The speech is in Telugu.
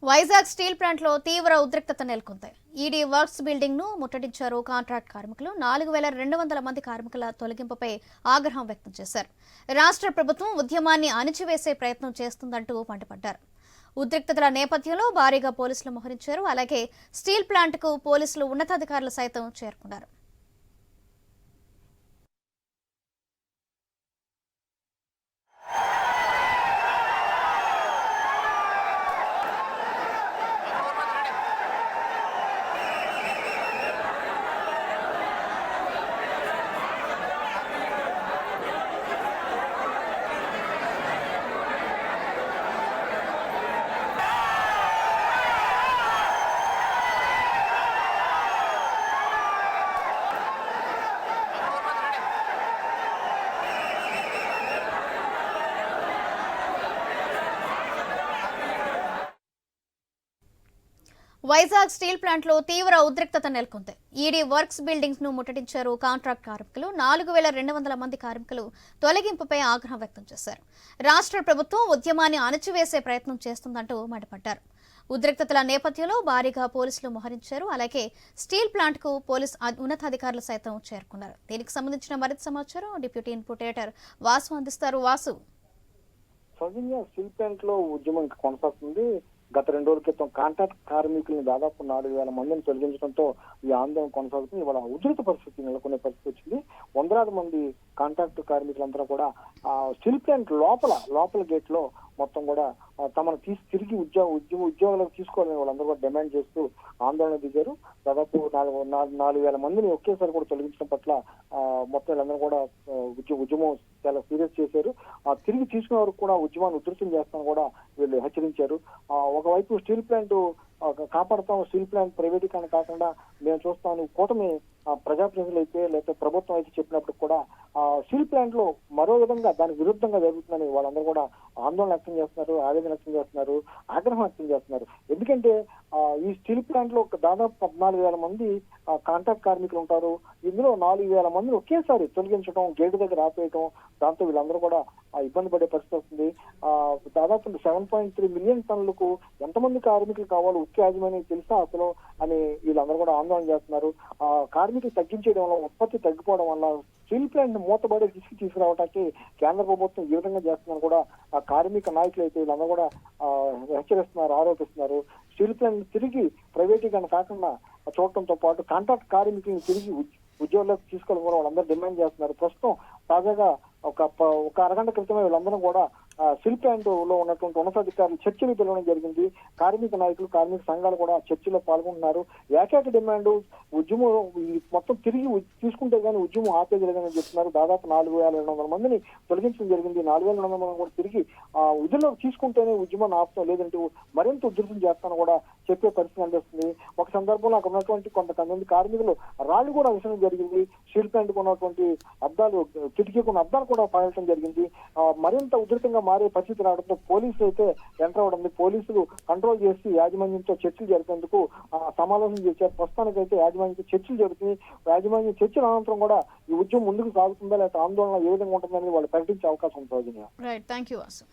వైజాగ్ స్టీల్ ప్లాంట్ లో తీవ్ర ఉద్రిక్తత నెలకొంది. ఈడీ వర్క్స్ బిల్డింగ్ ను ముట్టడించారు కాంట్రాక్ట్ కార్మికులు. 4200 మంది కార్మికుల తొలగింపుపై ఆగ్రహం వ్యక్తం చేశారు. రాష్ట్ర ప్రభుత్వం ఉద్యమాన్ని అణిచివేసే ప్రయత్నం చేస్తుందంటూ మండిపడ్డారు. ఉద్రిక్తతల నేపథ్యంలో భారీగా పోలీసులు మోహరించారు. అలాగే స్టీల్ ప్లాంట్ కు పోలీసులు ఉన్నతాధికారులు సైతం చేరుకున్నారు. వైజాగ్ స్టీల్ ప్లాంట్ లో తీవ్ర ఉద్రిక్తత నెలకొంది. ఈడీ వర్క్స్ బిల్డింగ్స్ ను ముట్టడించారు కాంట్రాక్ట్ కార్మికులు. 4200 మంది కార్మికులు తొలగింపుపై ఆగ్రహం వ్యక్తం చేశారు. రాష్ట్ర ప్రభుత్వం ఉద్యమాన్ని అణచివేసే ప్రయత్నం చేస్తుందంటూ మండిపడ్డారు. ఉద్రిక్తతల నేపథ్యంలో భారీగా పోలీసులు మోహరించారు. అలాగే స్టీల్ ప్లాంట్ కు పోలీసు ఉన్నతాధికారులు సైతం చేరుకున్నారు. దీనికి సంబంధించిన మరింత సమాచారం డిప్యూటీ ఇన్పుట్ ఎడిటర్ వాసు అందిస్తారు. వాసు, స్టీల్ ప్లాంట్ లో ఉద్యమం కొనసాగుతుంది. గత 2 రోజుల క్రితం కాంట్రాక్ట్ కార్మికులను దాదాపు 4000 మందిని తొలగించడంతో ఈ ఆందోళన కొనసాగుతుంది. ఇవాళ ఉధృత పరిస్థితి నెలకొనే పరిస్థితి వచ్చింది. వందలాది మంది కాంట్రాక్ట్ కార్మికులందరూ కూడా స్టీల్ ప్లాంట్ లోపల గేట్ లో మొత్తం కూడా తమను తిరిగి ఉద్యోగాలకు తీసుకోవాలని వాళ్ళందరూ కూడా డిమాండ్ చేస్తూ ఆందోళన దిగారు. దాదాపు 4000 మందిని ఒకేసారి కూడా తొలగించడం పట్ల మొత్తం వీళ్ళందరూ కూడా ఉద్యమం చాలా సీరియస్ చేశారు. తిరిగి తీసుకునే వరకు కూడా ఉద్యమాన్ని ఉధృతం చేస్తామని కూడా వీళ్ళు హెచ్చరించారు. ఒకవైపు స్టీల్ ప్లాంట్ కాపాడుతాం, స్టీల్ ప్లాంట్ ప్రైవేటీకరణ కాకుండా మేము చూస్తామని కూటమి ప్రజాప్రతినిధులు అయితే లేకపోతే ప్రభుత్వం అయితే చెప్పినప్పుడు కూడా స్టీల్ ప్లాంట్ లో మరో విధంగా దానికి విరుద్ధంగా జరుగుతుందని వాళ్ళందరూ కూడా ఆందోళన వ్యక్తం చేస్తున్నారు, ఆవేదన వ్యక్తం చేస్తున్నారు, ఆగ్రహం వ్యక్తం చేస్తున్నారు. ఎందుకంటే ఈ స్టీల్ ప్లాంట్ లో దాదాపు 14,000 మంది కాంట్రాక్ట్ కార్మికులు ఉంటారు. ఇందులో 4,000 మందిని ఒకేసారి తొలగించడం, గేటు దగ్గర ఆపేయటం, దాంతో వీళ్ళందరూ కూడా ఇబ్బంది పడే పరిస్థితి వస్తుంది. దాదాపు 7.3 మిలియన్ టన్నులకు ఎంతమంది కార్మికులు కావాలో ఉక్కు యాజమాన్యం తెలుసా అసలు అని వీళ్ళందరూ కూడా ఆందోళన చేస్తున్నారు. కార్మికులు తగ్గించేయడం వల్ల, ఉత్పత్తి తగ్గిపోవడం వల్ల స్టీల్ ప్లాంట్ మూతబడి తీసుకురావడానికి కేంద్ర ప్రభుత్వం ఈ విధంగా చేస్తుందని కూడా ఆ కార్మిక నాయకులు అయితే వీళ్ళందరూ కూడా హెచ్చరిస్తున్నారు, ఆరోపిస్తున్నారు. స్టీల్ ప్లాంట్ తిరిగి ప్రైవేటీకరణ కాకుండా చూడటంతో పాటు కాంట్రాక్ట్ కార్మికులను తిరిగి ఉద్యోగాలకు తీసుకోవాలని కూడా వాళ్ళందరూ డిమాండ్ చేస్తున్నారు. ప్రస్తుతం తాజాగా ఒక అరగంట క్రితమే వీళ్ళందరూ కూడా స్టీల్ ప్లాంట్ లో ఉన్నటువంటి ఉన్నతాధికారులు చర్చలు పిలవడం జరిగింది. కార్మిక నాయకులు, కార్మిక సంఘాలు కూడా చర్చలో పాల్గొంటున్నారు. ఏకైక డిమాండ్ ఉద్యమం మొత్తం తిరిగి తీసుకుంటే గానీ ఉద్యమం ఆపేది లేదని చెప్తున్నారు. దాదాపు 4200 మందిని తొలగించడం జరిగింది. 4200 మంది కూడా తిరిగి విధుల్లోకి తీసుకుంటేనే ఉద్యమాన్ని ఆపుతాం, లేదంటే మరింత ఉధృతం చేస్తానని కూడా చెప్పే పరిస్థితి అనిపిస్తుంది. ఒక సందర్భంలో అక్కడ ఉన్నటువంటి కొంతమంది కార్మికులు రాళ్లు కూడా విషయం జరిగింది. స్టీల్ ప్లాంట్ ఉన్నటువంటి అద్దాలు, కిటికీకున్న అద్దాలు కూడా పాడటం జరిగింది. మరింత ఉధృతంగా మారే పరిస్థితి రావడంతో పోలీసులు అయితే ఎంటర్ అవడం, పోలీసులు కంట్రోల్ చేసి యాజమాన్యంతో చర్చలు జరిపేందుకు సమావేశం చేశారు. ప్రస్తుతానికి అయితే యాజమాన్యంతో చర్చలు జరుగుతుంది. యాజమాన్యం చర్చల అనంతరం కూడా ఈ ఉద్యమం ముందుకు సాగుతుందా లేకపోతే ఆందోళన ఏ విధంగా ఉంటుందని వాళ్ళు ప్రకటించే అవకాశం ఉంటుంది. Right, thank you Vasu.